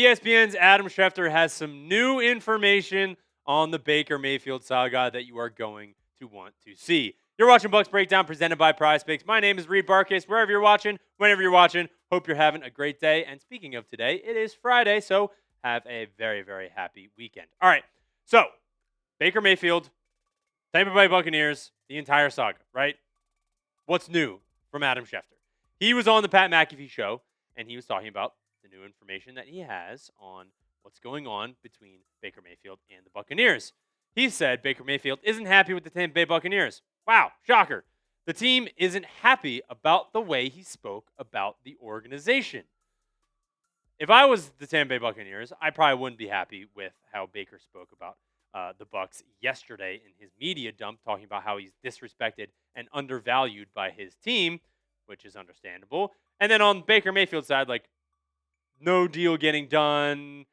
ESPN's Adam Schefter has some new information on the Baker Mayfield saga that you are going to want to see. You're watching Bucs Breakdown presented by PrizePicks. My name is Reid Bartkus. Wherever you're watching, whenever you're watching, hope you're having a great day. And speaking of today, it is Friday, so have a very, very happy weekend. All right, so Baker Mayfield, Tampa Bay Buccaneers, the entire saga, right? What's new from Adam Schefter? He was on the Pat McAfee show, and he was talking about the new information that he has on what's going on between Baker Mayfield and the Buccaneers. He said Baker Mayfield isn't happy with the Tampa Bay Buccaneers. Wow, shocker. The team isn't happy about the way he spoke about the organization. If I was the Tampa Bay Buccaneers, I probably wouldn't be happy with how Baker spoke about the Bucs yesterday in his media dump, talking about how he's disrespected and undervalued by his team, which is understandable. And then on Baker Mayfield's side, like, no deal getting done.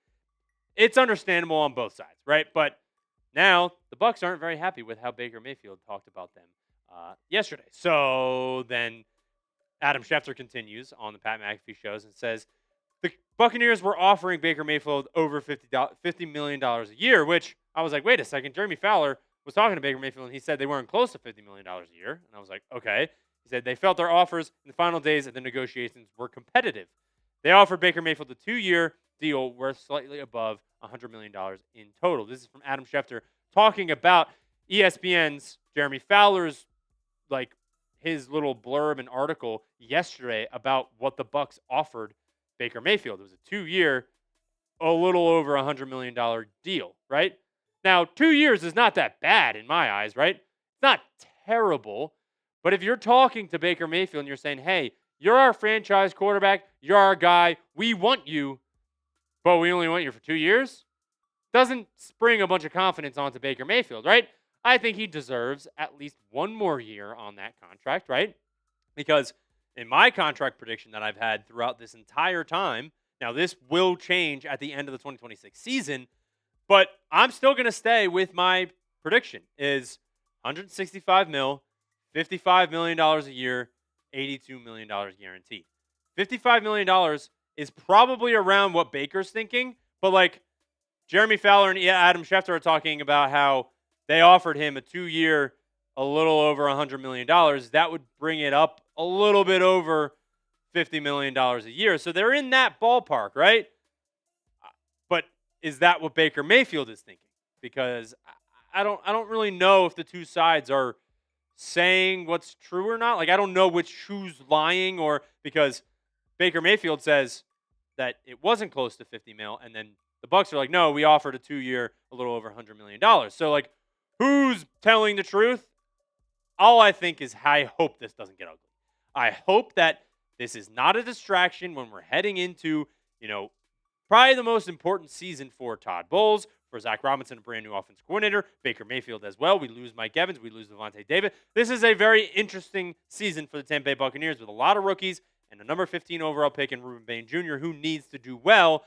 It's understandable on both sides, right? But now the Bucs aren't very happy with how Baker Mayfield talked about them yesterday. So then Adam Schefter continues on the Pat McAfee shows and says the Buccaneers were offering Baker Mayfield over $50 million a year, which I was like, wait a second. Jeremy Fowler was talking to Baker Mayfield, and he said they weren't close to $50 million a year. And I was like, okay. He said they felt their offers in the final days of the negotiations were competitive. They offered Baker Mayfield a 2-year deal worth slightly above $100 million in total. This is from Adam Schefter talking about ESPN's Jeremy Fowler's, like, his little blurb and article yesterday about what the Bucs offered Baker Mayfield. It was a 2-year, a little over $100 million deal, right? Now, 2 years is not that bad in my eyes, right? It's not terrible. But if you're talking to Baker Mayfield and you're saying, hey, you're our franchise quarterback, you're our guy, we want you, but we only want you for 2 years, doesn't spring a bunch of confidence onto Baker Mayfield, right? I think he deserves at least one more year on that contract, right? Because in my contract prediction that I've had throughout this entire time, now this will change at the end of the 2026 season, but I'm still going to stay with my prediction is $165 million, $55 million a year, $82 million guaranteed. $55 million is probably around what Baker's thinking, but like Jeremy Fowler and Adam Schefter are talking about how they offered him a 2-year, a little over $100 million. That would bring it up a little bit over $50 million a year. So they're in that ballpark, right? But is that what Baker Mayfield is thinking? Because I don't really know if the two sides are saying what's true or not. Like, I don't know who's lying, or because Baker Mayfield says that it wasn't close to 50 mil, and then the Bucs are like, no, we offered a 2-year, a little over $100 million. So, like, who's telling the truth? All I think is I hope this doesn't get ugly. I hope that this is not a distraction when we're heading into, probably the most important season for Todd Bowles, for Zach Robinson, a brand new offense coordinator, Baker Mayfield as well. We lose Mike Evans. We lose Devontae David. This is a very interesting season for the Tampa Bay Buccaneers with a lot of rookies and a number 15 overall pick in Ruben Bain Jr., who needs to do well.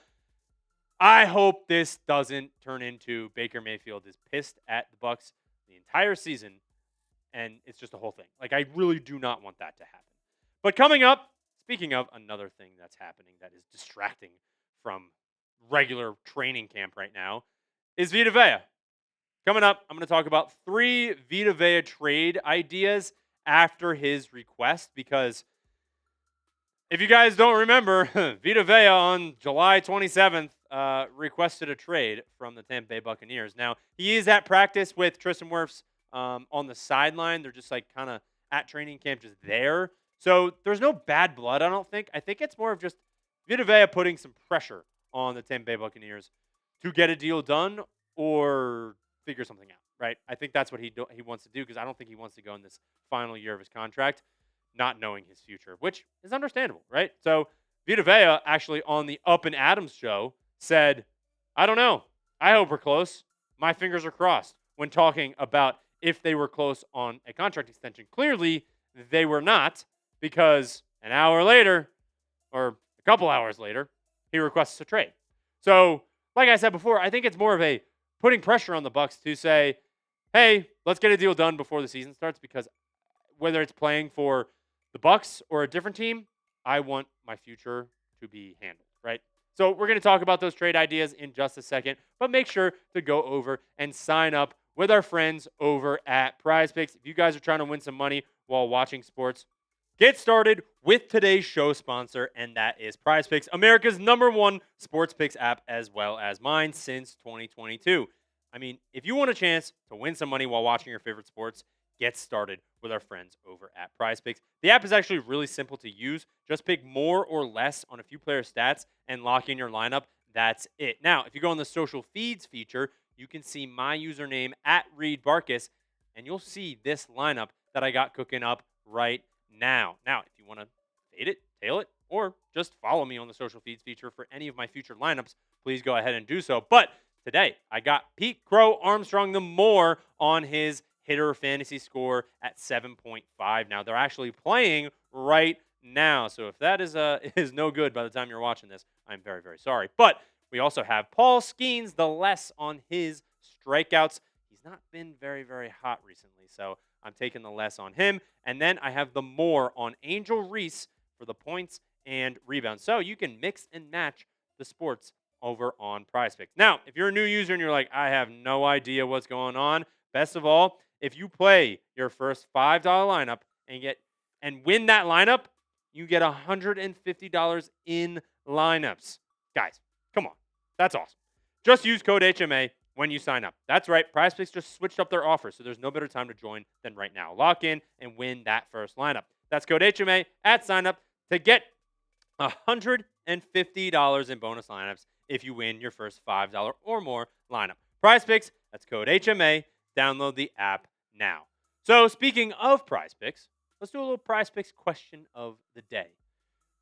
I hope this doesn't turn into Baker Mayfield is pissed at the Bucs the entire season, and it's just a whole thing. Like, I really do not want that to happen. But coming up, speaking of another thing that's happening that is distracting from regular training camp right now, is Vita Vea. Coming up, I'm going to talk about 3 Vita Vea trade ideas after his request, because if you guys don't remember, Vita Vea on July 27th requested a trade from the Tampa Bay Buccaneers. Now, he is at practice with Tristan Wirfs on the sideline. They're just like kind of at training camp, just there. So there's no bad blood, I don't think. I think it's more of just Vita Vea putting some pressure on the Tampa Bay Buccaneers to get a deal done or figure something out, right? I think that's what he wants to do, because I don't think he wants to go in this final year of his contract not knowing his future, which is understandable, right? So Vita Vea actually on the Up and Adams show said, I don't know. I hope we're close. My fingers are crossed when talking about if they were close on a contract extension. Clearly, they were not, because an hour later, or a couple hours later, he requests a trade. So, like I said before, I think it's more of a putting pressure on the Bucs to say, hey, let's get a deal done before the season starts, because whether it's playing for the Bucs or a different team, I want my future to be handled, right? So we're going to talk about those trade ideas in just a second, but make sure to go over and sign up with our friends over at PrizePicks. If you guys are trying to win some money while watching sports, get started with today's show sponsor, and that is PrizePicks, America's #1 sports picks app, as well as mine since 2022. I mean, if you want a chance to win some money while watching your favorite sports, get started with our friends over at PrizePicks. The app is actually really simple to use. Just pick more or less on a few player stats and lock in your lineup. That's it. Now, if you go on the social feeds feature, you can see my username at Reid Bartkus, and you'll see this lineup that I got cooking up right now. Now, if you want to fade it, tail it, or just follow me on the social feeds feature for any of my future lineups, please go ahead and do so. But today, I got Pete Crow Armstrong the more on his hitter fantasy score at 7.5. Now, they're actually playing right now. So if that is no good by the time you're watching this, I'm very, very sorry. But we also have Paul Skeens, the less on his strikeouts. He's not been very, very hot recently, so I'm taking the less on him. And then I have the more on Angel Reese for the points and rebounds. So you can mix and match the sports over on PrizePicks. Now, if you're a new user and you're like, I have no idea what's going on, best of all, if you play your first $5 lineup and win that lineup, you get $150 in lineups. Guys, come on. That's awesome. Just use code HMA when you sign up. That's right. PrizePicks just switched up their offer, so there's no better time to join than right now. Lock in and win that first lineup. That's code HMA at sign up to get $150 in bonus lineups if you win your first $5 or more lineup. PrizePicks, that's code HMA. Download the app now. So speaking of PrizePicks, let's do a little PrizePicks question of the day.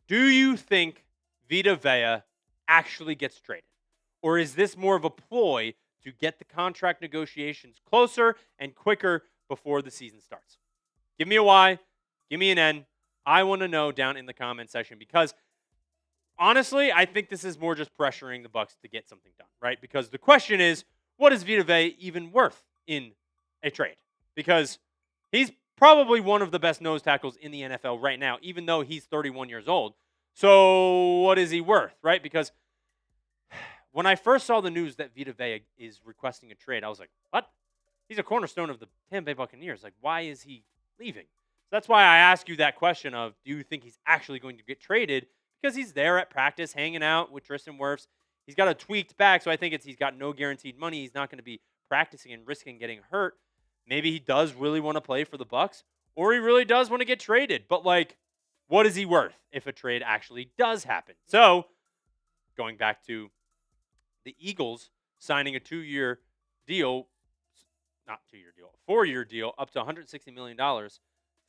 Do you think Vita Vea actually gets traded? Or is this more of a ploy to get the contract negotiations closer and quicker before the season starts? Give me a Y, give me an N. I want to know down in the comment section because honestly, I think this is more just pressuring the Bucs to get something done, right? Because the question is, what is Vita Vea even worth in a trade? Because he's probably one of the best nose tackles in the NFL right now, even though he's 31 years old. So what is he worth, right? Because when I first saw the news that Vita Vea is requesting a trade, I was like, what? He's a cornerstone of the Tampa Bay Buccaneers. Like, why is he leaving? So that's why I ask you that question of, do you think he's actually going to get traded? Because he's there at practice, hanging out with Tristan Wirfs. He's got a tweaked back, so I think he's got no guaranteed money. He's not going to be practicing and risking getting hurt. Maybe he does really want to play for the Bucs, or he really does want to get traded. But, like, what is he worth if a trade actually does happen? So, going back to the Eagles signing a 4-year deal up to $160 million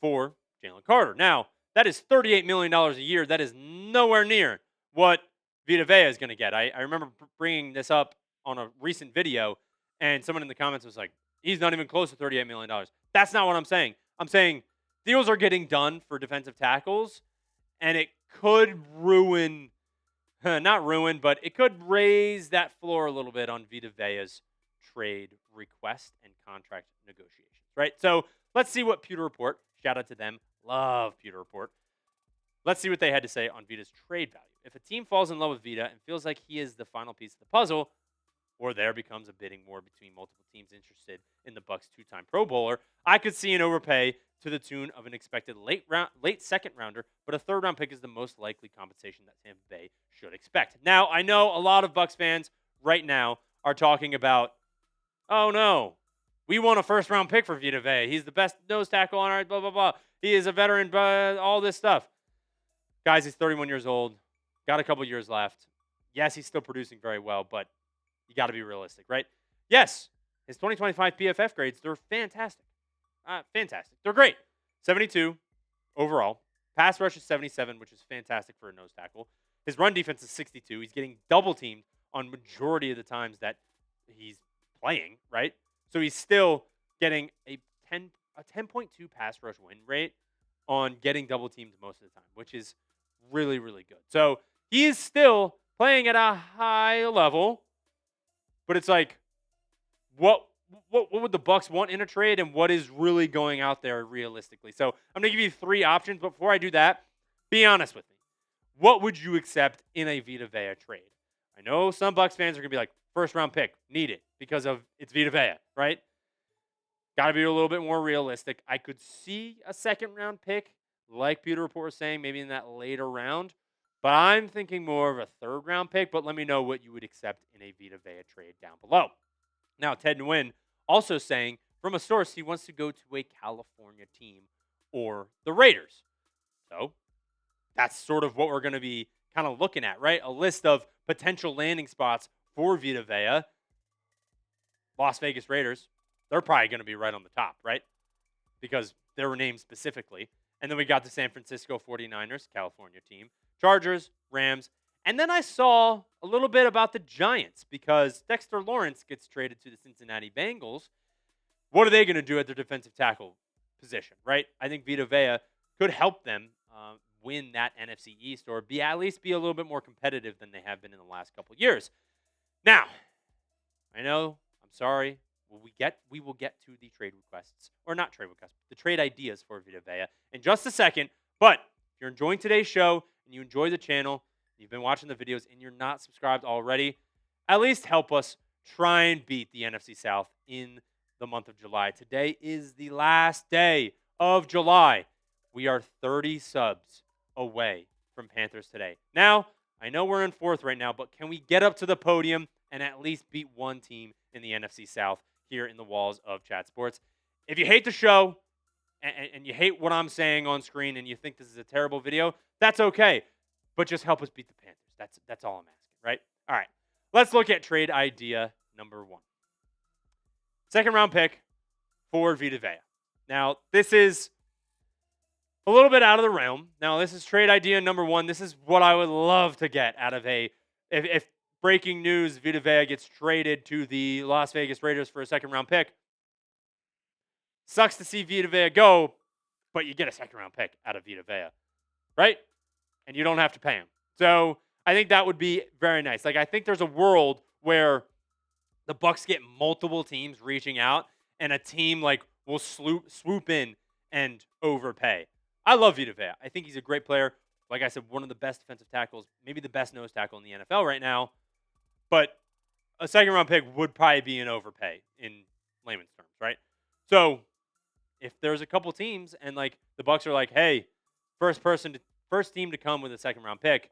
for Jalen Carter. Now, that is $38 million a year. That is nowhere near what Vita Vea is going to get. I remember bringing this up on a recent video, and someone in the comments was like, he's not even close to $38 million. That's not what I'm saying. I'm saying deals are getting done for defensive tackles, and it could but it could raise that floor a little bit on Vita Vea's trade request and contract negotiations, right? So let's see what PewterReport, shout out to them, love PewterReport. Let's see what they had to say on Vita's trade value. If a team falls in love with Vita and feels like he is the final piece of the puzzle, or there becomes a bidding war between multiple teams interested in the Bucs' 2-time Pro Bowler, I could see an overpay to the tune of an expected late second rounder, but a third-round pick is the most likely compensation that Tampa Bay should expect. Now, I know a lot of Bucs fans right now are talking about, oh no, we want a first-round pick for Vita Vea. He's the best nose tackle on our blah, blah, blah. He is a veteran, all this stuff. Guys, he's 31 years old, got a couple years left. Yes, he's still producing very well, but you got to be realistic, right? Yes, his 2025 PFF grades, they're fantastic. Fantastic. They're great. 72 overall. Pass rush is 77, which is fantastic for a nose tackle. His run defense is 62. He's getting double teamed on majority of the times that he's playing, right? So he's still getting a 10.2 pass rush win rate on getting double teamed most of the time, which is really, really good. So he is still playing at a high level, but it's like, what would the Bucs want in a trade, and what is really going out there realistically? So I'm going to give you 3 options, but before I do that, be honest with me. What would you accept in a Vita Vea trade? I know some Bucs fans are going to be like, first round pick, need it because of it's Vita Vea, right? Got to be a little bit more realistic. I could see a second round pick, like PewterReport was saying, maybe in that later round. But I'm thinking more of a third round pick. But let me know what you would accept in a Vita Vea trade down below. Now, Ted Nguyen also saying from a source he wants to go to a California team or the Raiders. So that's sort of what we're going to be kind of looking at, right? A list of potential landing spots for Vita Vea. Las Vegas Raiders, they're probably going to be right on the top, right? Because they were named specifically. And then we got the San Francisco 49ers, California team, Chargers, Rams. And then I saw a little bit about the Giants because Dexter Lawrence gets traded to the Cincinnati Bengals. What are they going to do at their defensive tackle position, right? I think Vita Vea could help them win that NFC East or at least be a little bit more competitive than they have been in the last couple of years. Now, I know, I'm sorry, we will get to the trade requests, or not trade requests, the trade ideas for Vita Vea in just a second. But if you're enjoying today's show and you enjoy the channel, you've been watching the videos and you're not subscribed already, at least help us try and beat the NFC South in the month of July. Today is the last day of July. We are 30 subs away from Panthers today. Now, I know we're in fourth right now, but can we get up to the podium and at least beat one team in the NFC South here in the walls of Chat Sports? If you hate the show and you hate what I'm saying on screen and you think this is a terrible video, that's okay. But just help us beat the Panthers. That's all I'm asking, right? All right. Let's look at trade idea number 1. Second round pick for Vita Vea. Now, this is a little bit out of the realm. Now, this is trade idea number 1. This is what I would love to get out of if breaking news, Vita Vea gets traded to the Las Vegas Raiders for a second round pick. Sucks to see Vita Vea go, but you get a second round pick out of Vita Vea, right? And you don't have to pay him. So I think that would be very nice. Like, I think there's a world where the Bucs get multiple teams reaching out and a team like will swoop in and overpay. I love Vita Vea. I think he's a great player. Like I said, one of the best defensive tackles, maybe the best nose tackle in the NFL right now. But a second round pick would probably be an overpay in layman's terms, right? So if there's a couple teams and like the Bucs are like, hey, first team to come with a second round pick.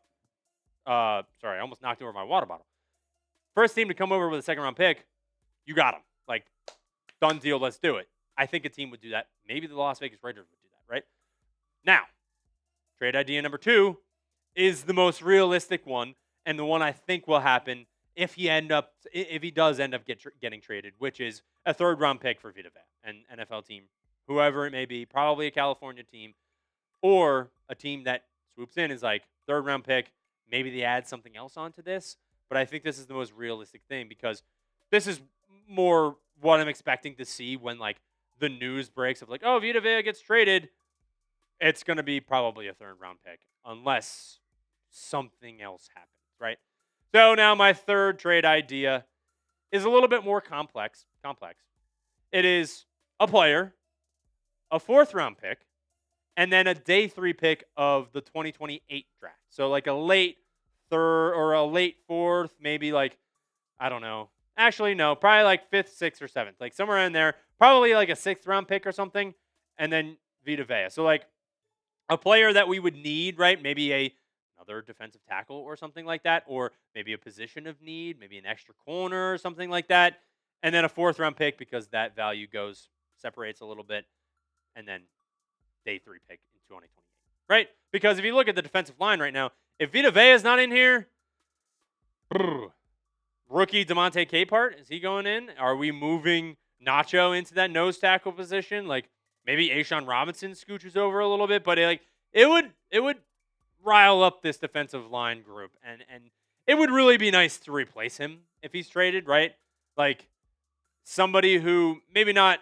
Sorry, I almost knocked over my water bottle. First team to come over with a second round pick, you got them. Like, done deal, let's do it. I think a team would do that. Maybe the Las Vegas Raiders would do that, right? Now, trade idea number 2 is the most realistic one and the one I think will happen if he does end up getting traded, which is a third round pick for Vita Vea, an NFL team, whoever it may be, probably a California team, or a team that swoops in is like third round pick. Maybe they add something else onto this, but I think this is the most realistic thing because this is more what I'm expecting to see when like the news breaks of like, oh, Vita Vea gets traded. It's going to be probably a third round pick unless something else happens, right? So now my third trade idea is a little bit more complex. It is a player, a fourth round pick, and then a day 3 pick of the 2028 draft. So like a late third or a late fourth, maybe like, I don't know. Actually, no, probably like 5th, 6th, or 7th. Like somewhere in there. Probably like a 6th round pick or something. And then Vita Vea. So like a player that we would need, right? Maybe another defensive tackle or something like that. Or maybe a position of need. Maybe an extra corner or something like that. And then a 4th round pick because that value separates a little bit. And then day 3 pick in 2028, right? Because if you look at the defensive line right now, if Vita Vea is not in here, rookie Demonte Capehart, is he going in? Are we moving Nacho into that nose tackle position? Like maybe Ashawn Robinson scooches over a little bit, but it would rile up this defensive line group, and it would really be nice to replace him if he's traded, right? Like somebody who maybe not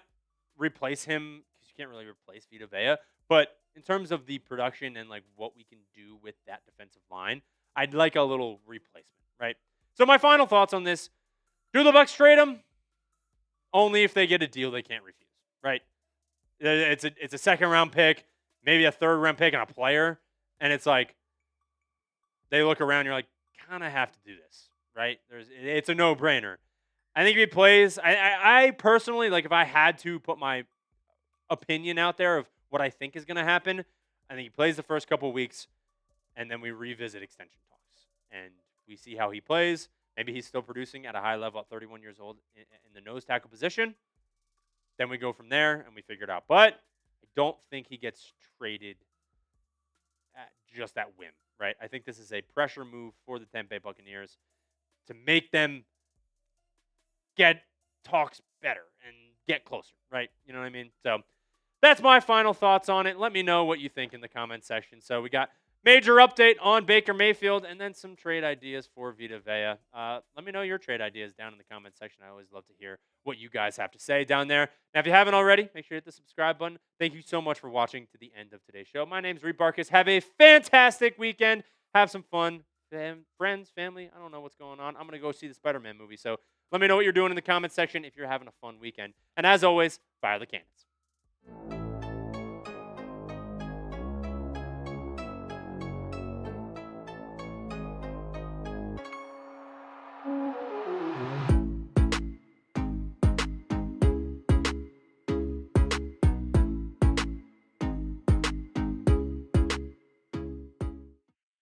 replace him because you can't really replace Vita Vea, but in terms of the production and like what we can do with that defensive line, I'd like a little replacement, right? So my final thoughts on this: do the Bucs trade him? Only if they get a deal they can't refuse, right? It's a second round pick, maybe a third round pick and a player, and it's like they look around, you're like, kind of have to do this. right? It's a no-brainer. I think if he plays, I personally, like, if I had to put my opinion out there of what I think is going to happen, I think he plays the first couple weeks, and then we revisit extension talks, and we see how he plays. Maybe he's still producing at a high level at 31 years old in the nose tackle position. Then we go from there, and we figure it out. But I don't think he gets traded at just at whim, right? I think this is a pressure move for the Tampa Bay Buccaneers to make them get talks better and get closer, right? You know what I mean? So that's my final thoughts on it. Let me know what you think in the comment section. So we got major update on Baker Mayfield and then some trade ideas for Vita Vea. Let me know your trade ideas down in the comment section. I always love to hear what you guys have to say down there. Now, if you haven't already, make sure you hit the subscribe button. Thank you so much for watching to the end of today's show. My name is Reid Bartkus. Have a fantastic weekend. Have some fun. Friends, family, I don't know what's going on. I'm going to go see the Spider-Man movie. So let me know what you're doing in the comment section if you're having a fun weekend. And as always, fire the cannons.